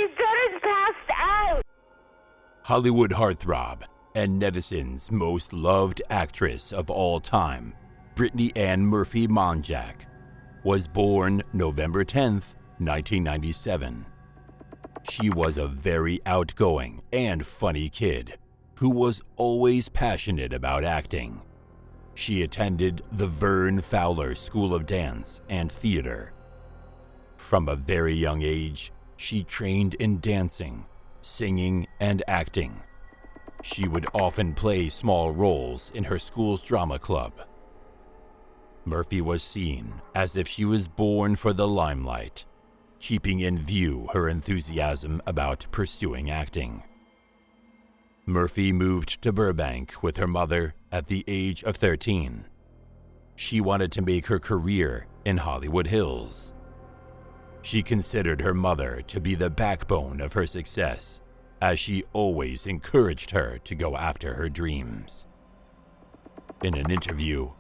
My daughter's passed out. Hollywood heartthrob and netizens' most loved actress of all time, Brittany Anne Murphy Monjack, was born November 10th, 1997. She was a very outgoing and funny kid who was always passionate about acting. She attended the Verne Fowler School of Dance and Theater. From a very young age, she trained in dancing, singing, and acting. She would often play small roles in her school's drama club. Murphy was seen as if she was born for the limelight, keeping in view her enthusiasm about pursuing acting. Murphy moved to Burbank with her mother at the age of 13. She wanted to make her career in Hollywood Hills. She considered her mother to be the backbone of her success, as she always encouraged her to go after her dreams. In an interview,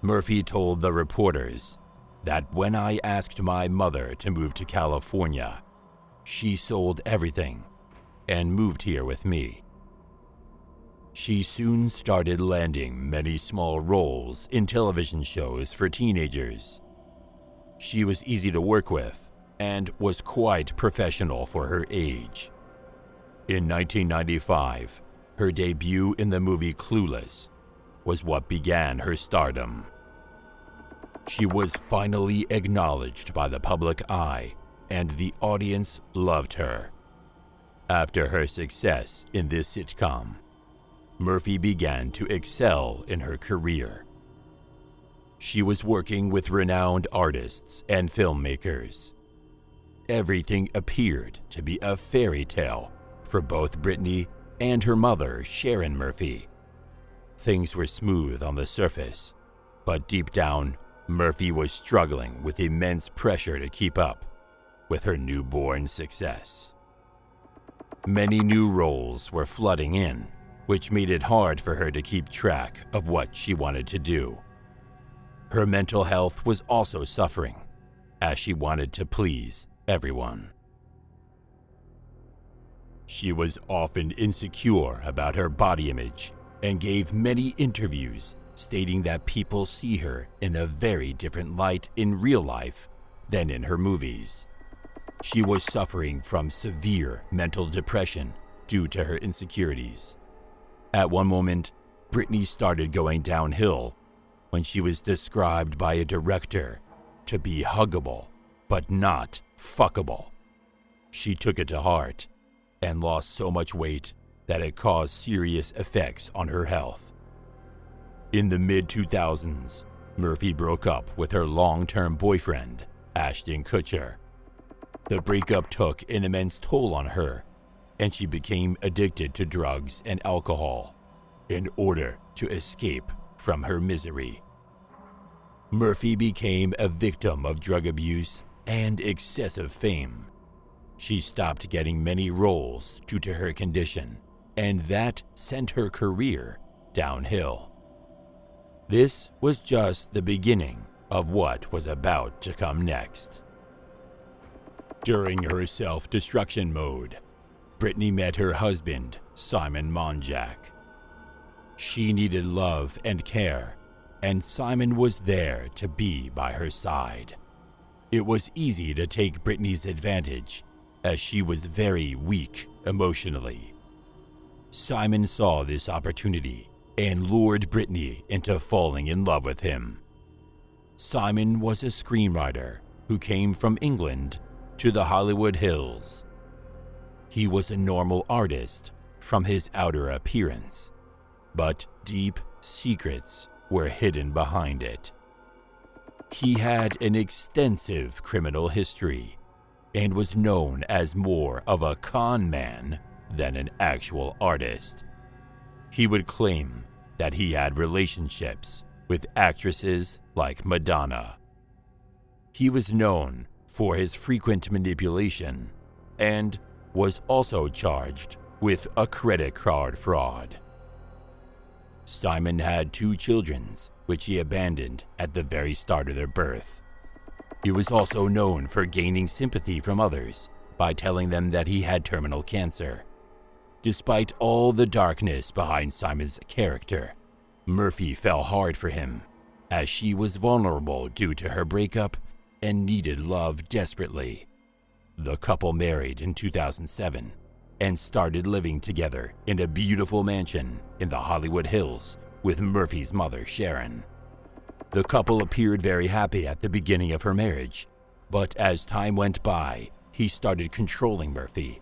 Murphy told the reporters that when I asked my mother to move to California, she sold everything and moved here with me. She soon started landing many small roles in television shows for teenagers. She was easy to work with and was quite professional for her age. In 1995, her debut in the movie Clueless was what began her stardom. She was finally acknowledged by the public eye, and the audience loved her. After her success in this sitcom, Murphy began to excel in her career. She was working with renowned artists and filmmakers. Everything appeared to be a fairy tale for both Brittany and her mother, Sharon Murphy. Things were smooth on the surface, but deep down, Murphy was struggling with immense pressure to keep up with her newborn success. Many new roles were flooding in, which made it hard for her to keep track of what she wanted to do. Her mental health was also suffering, as she wanted to please everyone. She was often insecure about her body image and gave many interviews stating that people see her in a very different light in real life than in her movies. She was suffering from severe mental depression due to her insecurities. At one moment, Brittany started going downhill when she was described by a director to be huggable, but not fuckable. She took it to heart and lost so much weight that it caused serious effects on her health. In the mid-2000s, Murphy broke up with her long-term boyfriend, Ashton Kutcher. The breakup took an immense toll on her, and she became addicted to drugs and alcohol in order to escape from her misery. Murphy became a victim of drug abuse and excessive fame. She stopped getting many roles due to her condition, and that sent her career downhill. This was just the beginning of what was about to come next. During her self-destruction mode, Brittany met her husband, Simon Monjack. She needed love and care, and Simon was there to be by her side. It was easy to take Brittany's advantage, as she was very weak emotionally. Simon saw this opportunity and lured Brittany into falling in love with him. Simon was a screenwriter who came from England to the Hollywood Hills. He was a normal artist from his outer appearance, but deep secrets were hidden behind it. He had an extensive criminal history and was known as more of a con man than an actual artist. He would claim that he had relationships with actresses like Madonna. He was known for his frequent manipulation and was also charged with a credit card fraud. Simon had 2 children, which he abandoned at the very start of their birth. He was also known for gaining sympathy from others by telling them that he had terminal cancer. Despite all the darkness behind Simon's character, Murphy fell hard for him, as she was vulnerable due to her breakup and needed love desperately. The couple married in 2007 and started living together in a beautiful mansion in the Hollywood Hills with Murphy's mother, Sharon. The couple appeared very happy at the beginning of her marriage, but as time went by, he started controlling Murphy.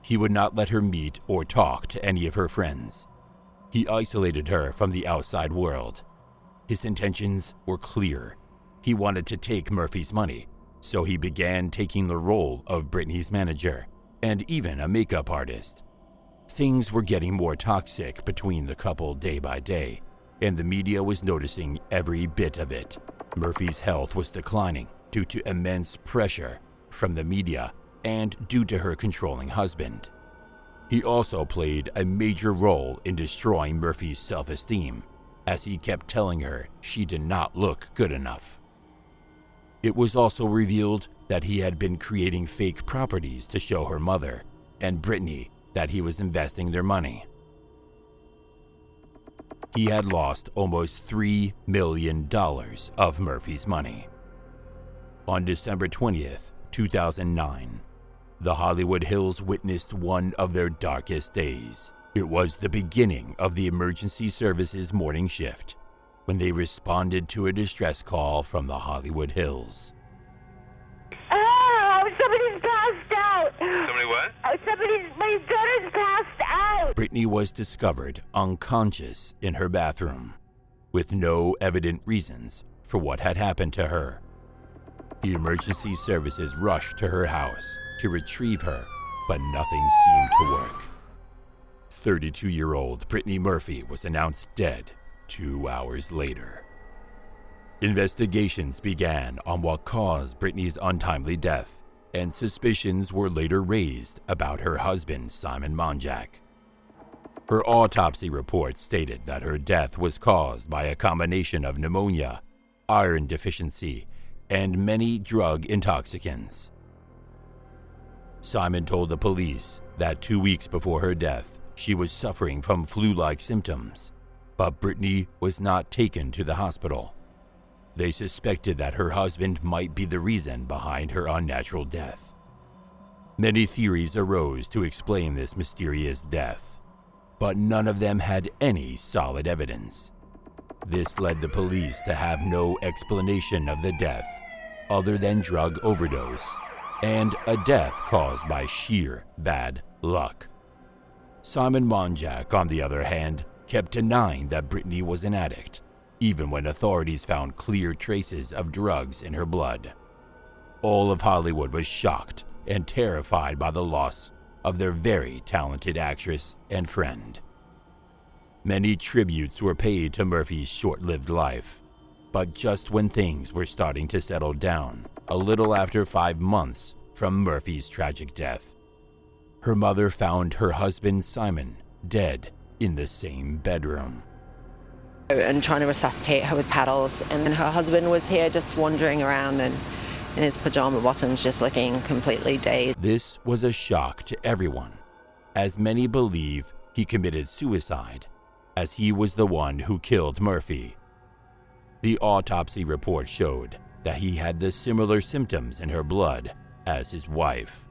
He would not let her meet or talk to any of her friends. He isolated her from the outside world. His intentions were clear. He wanted to take Murphy's money, so he began taking the role of Brittany's manager and even a makeup artist. Things were getting more toxic between the couple day by day, and the media was noticing every bit of it. Murphy's health was declining due to immense pressure from the media and due to her controlling husband. He also played a major role in destroying Murphy's self-esteem, as he kept telling her she did not look good enough. It was also revealed that he had been creating fake properties to show her mother and Brittany that he was investing their money. He had lost almost $3 million of Murphy's money. On December 20th, 2009, the Hollywood Hills witnessed one of their darkest days. It was the beginning of the emergency services morning shift when they responded to a distress call from the Hollywood Hills. Oh, somebody's passed out. Somebody what? My daughter's passed out. Brittany was discovered unconscious in her bathroom, with no evident reasons for what had happened to her. The emergency services rushed to her house to retrieve her, but nothing seemed to work. 32-year-old Brittany Murphy was announced dead 2 hours later. Investigations began on what caused Brittany's untimely death, and suspicions were later raised about her husband, Simon Monjack. Her autopsy report stated that her death was caused by a combination of pneumonia, iron deficiency, and many drug intoxicants. Simon told the police that 2 weeks before her death, she was suffering from flu-like symptoms, but Brittany was not taken to the hospital. They suspected that her husband might be the reason behind her unnatural death. Many theories arose to explain this mysterious death, but none of them had any solid evidence. This led the police to have no explanation of the death other than drug overdose and a death caused by sheer bad luck. Simon Monjack, on the other hand, kept denying that Brittany was an addict, even when authorities found clear traces of drugs in her blood. All of Hollywood was shocked and terrified by the loss of their very talented actress and friend. Many tributes were paid to Murphy's short-lived life, but just when things were starting to settle down, a little after 5 months from Murphy's tragic death, her mother found her husband Simon dead in the same bedroom. And trying to resuscitate her with paddles, and then her husband was here just wandering around and in his pajama bottoms, just looking completely dazed. This was a shock to everyone, as many believe he committed suicide, as he was the one who killed Murphy. The autopsy report showed that he had the similar symptoms in her blood as his wife.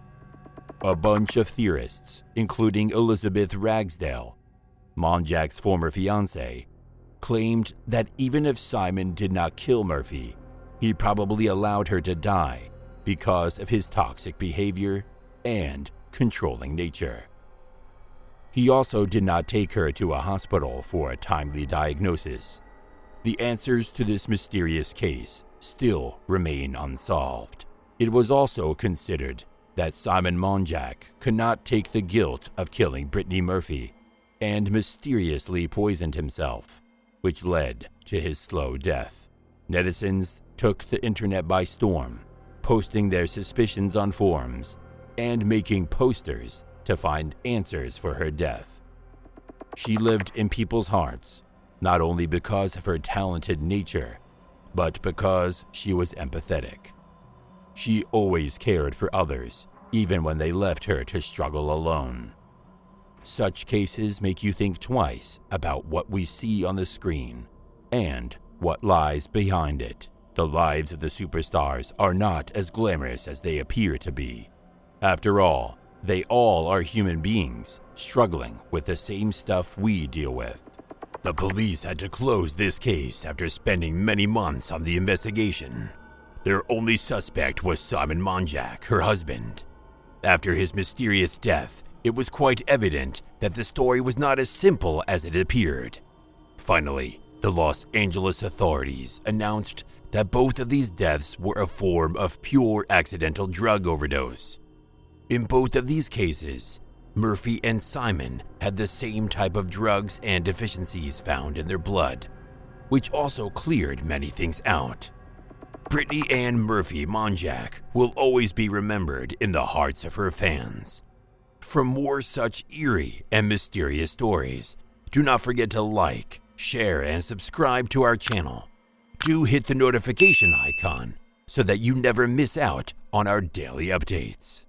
A bunch of theorists, including Elizabeth Ragsdale, Monjack's former fiancée, claimed that even if Simon did not kill Murphy, he probably allowed her to die because of his toxic behavior and controlling nature. He also did not take her to a hospital for a timely diagnosis. The answers to this mysterious case still remain unsolved. It was also considered that Simon Monjack could not take the guilt of killing Brittany Murphy and mysteriously poisoned himself, which led to his slow death. Netizens took the internet by storm, posting their suspicions on forums and making posters to find answers for her death. She lived in people's hearts, not only because of her talented nature, but because she was empathetic. She always cared for others, even when they left her to struggle alone. Such cases make you think twice about what we see on the screen and what lies behind it. The lives of the superstars are not as glamorous as they appear to be. After all, they all are human beings struggling with the same stuff we deal with. The police had to close this case after spending many months on the investigation. Their only suspect was Simon Monjack, her husband. After his mysterious death, it was quite evident that the story was not as simple as it appeared. Finally, the Los Angeles authorities announced that both of these deaths were a form of pure accidental drug overdose. In both of these cases, Murphy and Simon had the same type of drugs and deficiencies found in their blood, which also cleared many things out. Brittany Anne Murphy Monjack will always be remembered in the hearts of her fans. For more such eerie and mysterious stories, do not forget to like, share, and subscribe to our channel. Do hit the notification icon so that you never miss out on our daily updates.